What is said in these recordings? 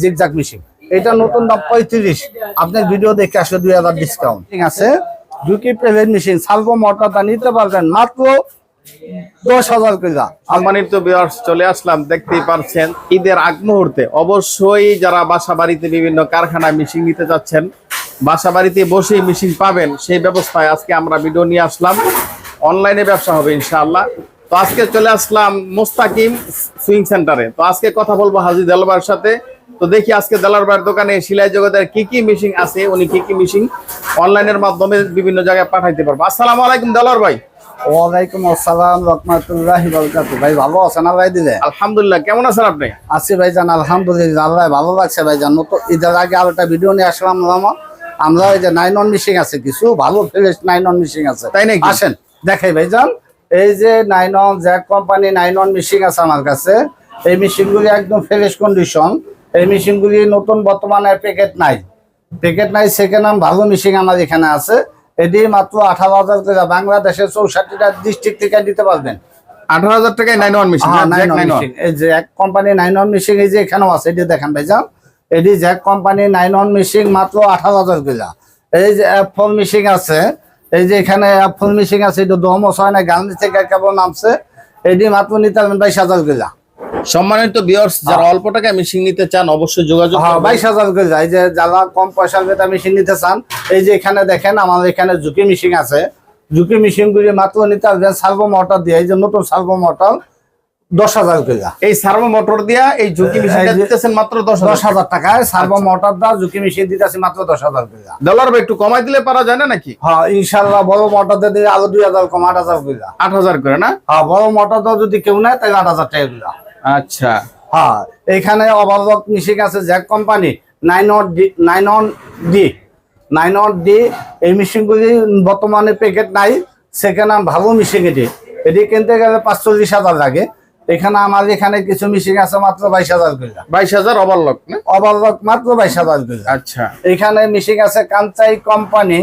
Zigzag machine, এটা নতুন দাম 35। আপনার ভিডিও দেখে আসলে 2000 ডিসকাউন্ট। ঠিক আছে, জুকি প্লেন মেশিন সালভো মোটরটা নিতে পারবেন মাত্র 10,000 টাকা। সম্মানিত ভিউয়ার্স, চলে আসলাম, দেখতেই পারছেন ঈদের আগ মুহূর্তে অবশ্যই যারা বাসা বাড়িতে বিভিন্ন কারখানায় মেশিন নিতে যাচ্ছেন, বাসা বাড়িতে বসেই মেশিন পাবেন সেই ব্যবস্থায় আজকে আমরা ভিডিও নিয়ে আসলাম। অনলাইনে ব্যবসা হবে ইনশাআল্লাহ। তো আজকে চলে আসলাম মুস্তাকিম সুইং সেন্টারে। তো আজকে কথা বলবো হাজী দেলোয়ার ভাইয়ের সাথে। তো দেখি আজকে দেলোয়ার ভাইয়ের দোকানে সেলাই জগতের কি কি মেশিন আছে, উনি কি কি মেশিন অনলাইনের মাধ্যমে বিভিন্ন জায়গায় পাঠাইতে পারবো। আসসালামু আলাইকুম দেলোয়ার ভাই। ওয়ালাইকুম আসসালাম রাহমাতুল্লাহি ওয়া বারাকাতুহু। ভাই ভালো আছেন? আল্লাহ দিলে আলহামদুলিল্লাহ, কেমন আছেন আপনি? আছি ভাইজান, আলহামদুলিল্লাহ, আল্লাহ ভালো লাগছে ভাইজান। নতুন ঈদের আগে আরো একটা ভিডিও নিয়ে আসলাম আমরা। এই যে 9 মেশিন আছে, কিছু ভালো ফ্রেশ 9 মেশিন আছে, তাই নাকি? আসেন দেখাই ভাইজান। এই যে 9 জ্যাক কোম্পানি 9 মেশিন আছে আমার কাছে। এই মেশিনগুলি একদম ফ্রেশ কন্ডিশন। এই মেশিনগুলি নতুন বর্তমানে প্যাকেট নাই, সেকেন্ড হ্যান্ড ভালো মেশিন আমার এখানে আছে। এটি মাত্র 18,000 টাকা, বাংলাদেশের 64টা ডিস্ট্রিক্ট থেকে দিতে পারবেন। 18,000 টাকায় 9 মেশিন। এই যে এক কোম্পানি 9 মেশিন, এই যে এখানেও আছে, এটি দেখেন ভাইজান। এটি জ্যাক কোম্পানি 9 মেশিন মাত্র 18,000 টাকা। এই যে অ্যাপল মেশিন আছে, এই যে এখানে অ্যাপল মেশিন আছে, এটা দমস হয় না, গান্ধী থেকে কেবল নামছে। এটি মাত্র নিতে পারবেন 22,000 টাকা। সম্মানিত ভিউয়ার্স, যারা অল্প টাকায় মেশিন নিতে চান অবশ্যই যোগাযোগ করবেন। 22,000 টাকা। এই যে যারা কম পয়সার ভেতরে মেশিন নিতে চান, এই যে এখানে দেখেন আমাদের এখানে ঝুঁকি মেশিন আছে। ঝুঁকি মেশিন গুলি মাত্র নিতে পারবেন সার্ভো মোটর দিয়ে। এই যে নতুন সার্ভো মোটর 10,000 টাকা। এই সার্ভো মোটর দিয়া এই ঝুঁকি মেশিনটা দিতেছেন মাত্র 10,000 টাকায়। সার্ভো মোটর দা ঝুঁকি মেশিন দিতেছি মাত্র 10,000 টাকা। ডলার ভাই, একটু কমাই দিলে পারা যায় না নাকি? হ্যাঁ ইনশাআল্লাহ, বড় মোটর দিয়ে আরো 2,000 কম, 8,000 টাকা। 8,000 করে না? হ্যাঁ, বড় মোটর দা যদি কেউ নেয় তাহলে 8,000 টাকা দিলা। আচ্ছা, হ্যাঁ, এখানে ওভারলক মেশিন আছে জ্যাক কোম্পানি 9D। এই মেশিনগুলি বর্তমানে প্যাকেট নাই, সেকেন্ড হ্যান্ড ভালো মেশিন। এটি কিনতে গেলে 45,000 লাগে। এখানে আমাদের এখানে কিছু মেশিন আছে মাত্র 22,000 টাকা। 22,000 ওভারলক না? ওভারলক মাত্র 22,000 টাকা। আচ্ছা, এখানে মেশিন আছে কাঞ্চাই কোম্পানি,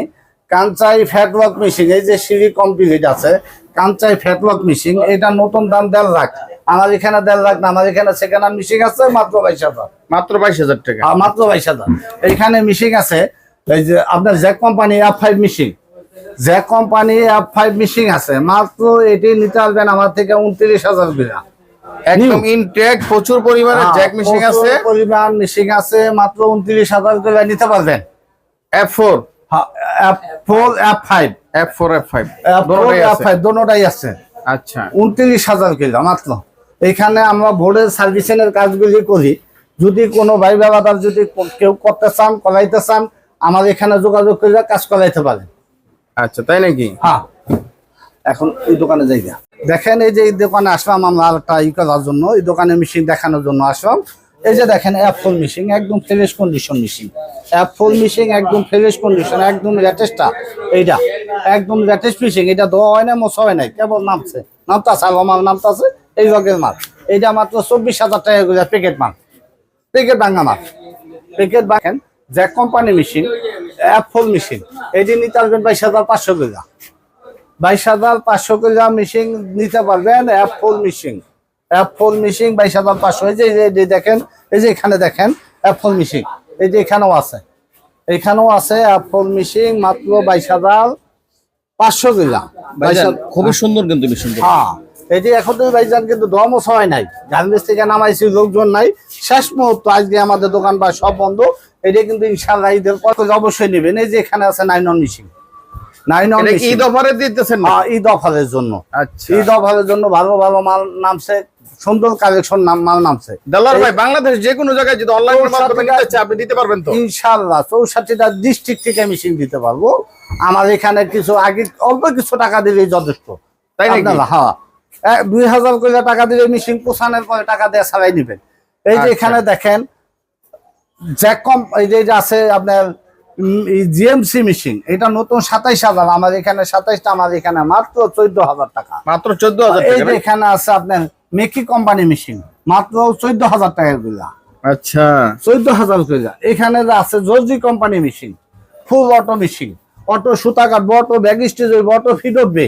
কাঞ্চাই ফ্যাটলক মেশিন। এই যে সিঁড়ি কমপ্লিট আছে, কাঞ্চাই ফ্যাটলক মেশিন। এটা নতুন দাম 1.5 লাখ। আমার এখানে 1.5 লাখ না, আমার এখানে সেকেন্ড হ্যান্ড মেশিন আছে মাত্র 22,000। মাত্র 22,000 টাকা? মাত্র 22,000। এখানে মেশিন আছে এই যে আপনার Jack company F5 machine. Jack company F5 machine আছে মাত্র, এটি নিতে পারবেন আমার থেকে 29,000 টাকা। একদম ইনটেক প্রচুর পরিমাণে জ্যাক মেশিন আছে, পরিমাণ মেশিন আছে, মাত্র 29,000 টাকা নিতে পারবেন। F4, F4, F5, F4, F5 দোনোটাই আছে। আচ্ছা, 29,000 টাকা মাত্র। এখানে আমরা বোর্ডের সার্ভিসিংয়ের কাজগুলি করি। যদি কোনো ভাই বাবাদার যদি কেউ করতে চান, করাইতে চান, আমার এখানে যোগাযোগ করে কাজ করাইতে পারেন। আচ্ছা, তাই নাকি? হ্যাঁ, এখন এই দোকানে যাই। দেখেন এই যে এই দোকানে আসলাম আমরা একটা করার জন্য, এই দোকানে মেশিন দেখানোর জন্য আসলাম। এই যে দেখেন অ্যাপল মেশিন, একদম fresh condition machine. Apple machine একদম ফ্রেশ কন্ডিশন, একদম লেটেস্টটা। এইটা একদম লেটেস্ট মেশিন। এটা ধোয়া হয় না, মোছা হয় নাই, কেবল নামতাছে আর আমার নামতাছে এই রকমের মাল। এইটা মাত্র 24,000 টাকা করে প্যাকেট মাল, প্যাকেট ভাঙা মাল, প্যাকেট ভাঙেন। Jack company machine, Apple machine, এটি নিতে পারবেন 22,500 টাকা। 22,500 টাকা মেশিন নিতে পারবেন। Apple machine, 22,500। এই যে দেখেন, এই যে এখানে দেখেন অ্যাপল মেশিন, এই যে এখানেও আছে অ্যাপল মেশিন মাত্র 22,500 টাকা। খুবই সুন্দর কিন্তু মেশিন। হ্যাঁ, এই যে এখন তো ভাইজান কিন্তু দমস হয় নাই, গার্মেন্টস থেকে নামাইছি, লোকজন নাই, শেষ মুহূর্ত। আজকে আমাদের দোকান বা সব বন্ধ। এটা কিন্তু ইনশাআল্লাহ ঈদের পর অবশ্যই নেবেন। এই যে এখানে আছে 9 মেশিন। ঈদ অফারে দিতেছেন? ঈদ অফারের জন্য। আচ্ছা, ঈদ অফারের জন্য ভালো ভালো মাল নামছে, সুন্দর কালেকশন মাল নামছে। দেলোয়ার ভাই, বাংলাদেশ যে কোনো জায়গায় যদি অনলাইনের মাধ্যমে নিতে চান আপনি দিতে পারবেন তো? ইনশাআল্লাহ 64টা ডিস্ট্রিক্ট থেকে মেশিন দিতে পারবো। আমার এখানে কিছু আগে অল্প কিছু টাকা দিলেই যথেষ্ট, তাই নাকি? হ্যাঁ, 2,000 করে টাকা দিলে মেশিন পোষানোর পরে টাকা দিয়ে ছাড়াই নেবেন। এই যে এখানে দেখেন জ্যাকম, এই যে আছে আপনার জিএমসি মেশিন। এটা নতুন 27,000, আমার এখানে 27টা, আমার এখানে মাত্র 14,000 টাকা। মাত্র 14,000 এই যে এখানে আছে আপনার মেকি কোম্পানি মেশিন, মাত্র 14,000 টাকা গুলা। আচ্ছা, 14,000 টাকা। এখানে আছে জর্জি company machine, full auto machine, auto সুতা কাটবো, অটো ব্যাগ স্টেজ হইব, অটো ফিট উঠবে,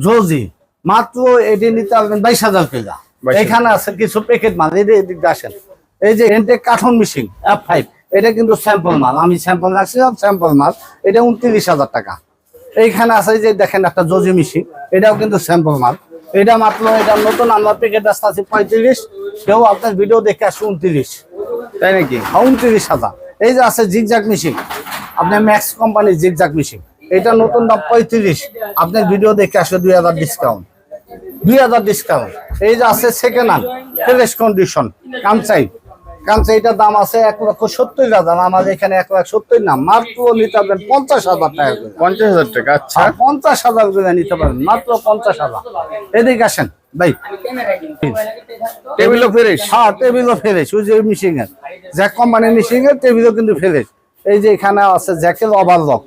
জর্জি মাত্র এটি নিতে পারবেন 22,000 টাকা। এখানে আছে কিছু প্যাকেট মাল, এদিকে আসেন। এই যে এনটেক কার্টন মেশিন F5, এটা কিন্তু স্যাম্পল মাল, আমি স্যাম্পল রাখছিলাম, স্যাম্পল মাল, এটা 29,000 টাকা। এইখানে আছে যে দেখেন একটা জজি মেশিন, এটাও কিন্তু স্যাম্পল মাল, এটা মাত্র, এটা নতুন আমরা প্যাকেট রাস্তা আছে 35, কেউ আপনার ভিডিও দেখে আসছে 29, তাই নাকি? 29,000। এই যে আছে জিগজাক মেশিন, আপনার ম্যাক্স কোম্পানির জিগজাক মেশিন, এটা নতুন দাম 35, আপনার ভিডিও দেখে আসলে 2000 ডিসকাউন্ট, 2000 ডিসকাউন্ট। এই যে আছে second hand fresh condition Kansai, এটার দাম আছে 1,70,000, আমাদের এখানে 1,70,000 না, মাত্র নিতে পারবেন 50,000 টাকা করে। 50,000 টাকা? আচ্ছা, 50,000 করে নিতে পারবেন, মাত্র 50,000। এদিকে আসেন ভাই, টেবিলও ফ্রেশ? হ্যাঁ, টেবিলও ফ্রেশ, ওই যে মিশিং এর জ্যাক কোম্পানির মিশিং এর টেবিলও কিন্তু ফ্রেশ। এই যে এখানে আছে জ্যাকের ওভারলক,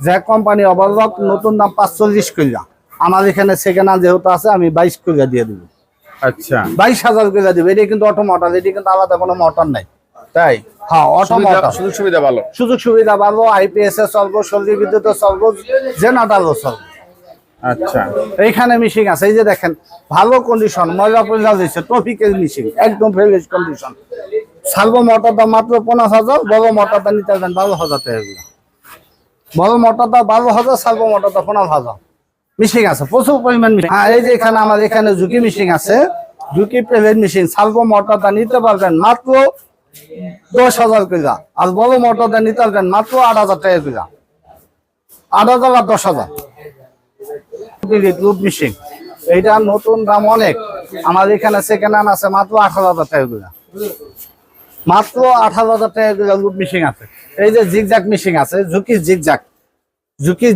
জ্যাক কোম্পানি ওভারলক, নতুন দাম 45 কইরা, আমার এখানে সেকেন্ড হ্যান্ড যেহেতু আছে আমি 22 কইরা দিয়ে দেবো। আচ্ছা, 22,000 করে দেবে। এটা কিন্তু অটো মোটর, এটি কিন্তু আলাদা কোনো মোটর নাই। তাই? হ্যাঁ, অটো মোটর, সুযোগ সুবিধা ভালো, সুযোগ সুবিধা ভালো, আইপিএস এ চলবো, সৌদি বিদ্যুৎ চলবো, জেনারেলও চলবো। আচ্ছা, এইখানে মিশিং আছে, এই যে দেখেন ভালো কন্ডিশন, ময়লা পয়লা দিচ্ছে, ট্রফিকের মিশিং, একদম ফ্রেশ কন্ডিশন। সার্ভো মোটর দাম মাত্র 50,000, বড় মোটর দাম নিতে পারবেন 12,000 টাকা। বড় মোটর দাম 12,000, সার্ভো মোটর দাম 15,000। মিশিং আছে প্রচুর পরিমাণ মিশিং। হ্যাঁ, এই যে এখানে আমার এখানে ঝুঁকি মিশিং আছে, ঝুঁকি প্লেট মেশিন, সার্ভো মোটরটা নিতে পারবেন মাত্র 10,000 করে, আর বড় মোটরটা নিতে পারবেন মাত্র 8,000 টাকা করে, 8,000 আর 10,000। লুপ মেশিন, এইটা নতুন দাম অনেক, আমার এখানে সেকেন্ড হ্যান্ড আছে মাত্র 18,000 টাকা করে, মাত্র 18,000 টাকা করে লুপ মেশিন আছে। এই যে জিগজাক মেশিন আছে, ঝুঁকি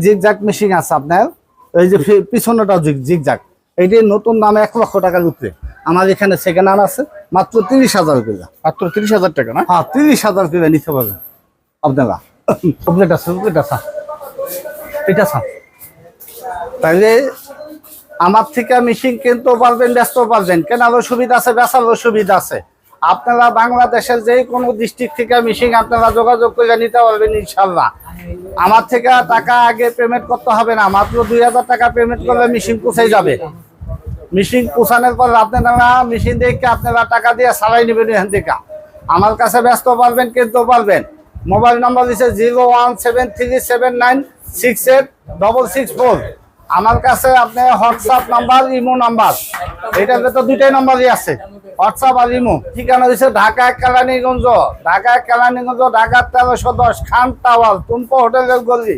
জিগজাক মেশিন আছে আপনার, এই যে পিছনেটা জিগজাক, এইটি নতুন দামে 1 লক্ষ টাকার উপরে, আমার এখানে সেকেন্ড হ্যান্ড আছে মাত্র 30,000 করে। মাত্র 30,000 টাকা না? হ্যাঁ, 30,000 করে নিতে পারবেন আপনারা। এটা তাইলে আমার থেকে মেশিন কিনতে পারবেন, ব্যস্ত পারবেন, কেনারও সুবিধা আছে, বেচারও সুবিধা আছে। আপনারা বাংলাদেশের যে কোনো ডিস্ট্রিক্ট থেকে মেশিন আপনারা যোগাযোগ করে নিতে পারবেন ইনশাল্লাহ। আমার থেকে টাকা আগে পেমেন্ট করতে হবে না, মাত্র 2,000 টাকা পেমেন্ট করলে মেশিন পৌঁছে যাবে। মেশিন পৌঁছানোর পর আপনারা মেশিন দেখে আপনারা টাকা দিয়ে সারাই নেবেন এখান থেকে। আমার কাছে ব্যস্ত পারবেন, কিনতে পারবেন। মোবাইল নাম্বার দিচ্ছে 01737968664। আমার কাছে আপনি হোয়াটসঅ্যাপ নাম্বার, ইমো নাম্বার, এটার ভেতর 2টাই নাম্বারই আছে, হোয়াটসঅ্যাপ আর ইমো। ঠিকানা দিচ্ছে ঢাকা কেরানীগঞ্জ, ঢাকা 1310 খান টাওয়ার, টুম্পা হোটেলের গলি।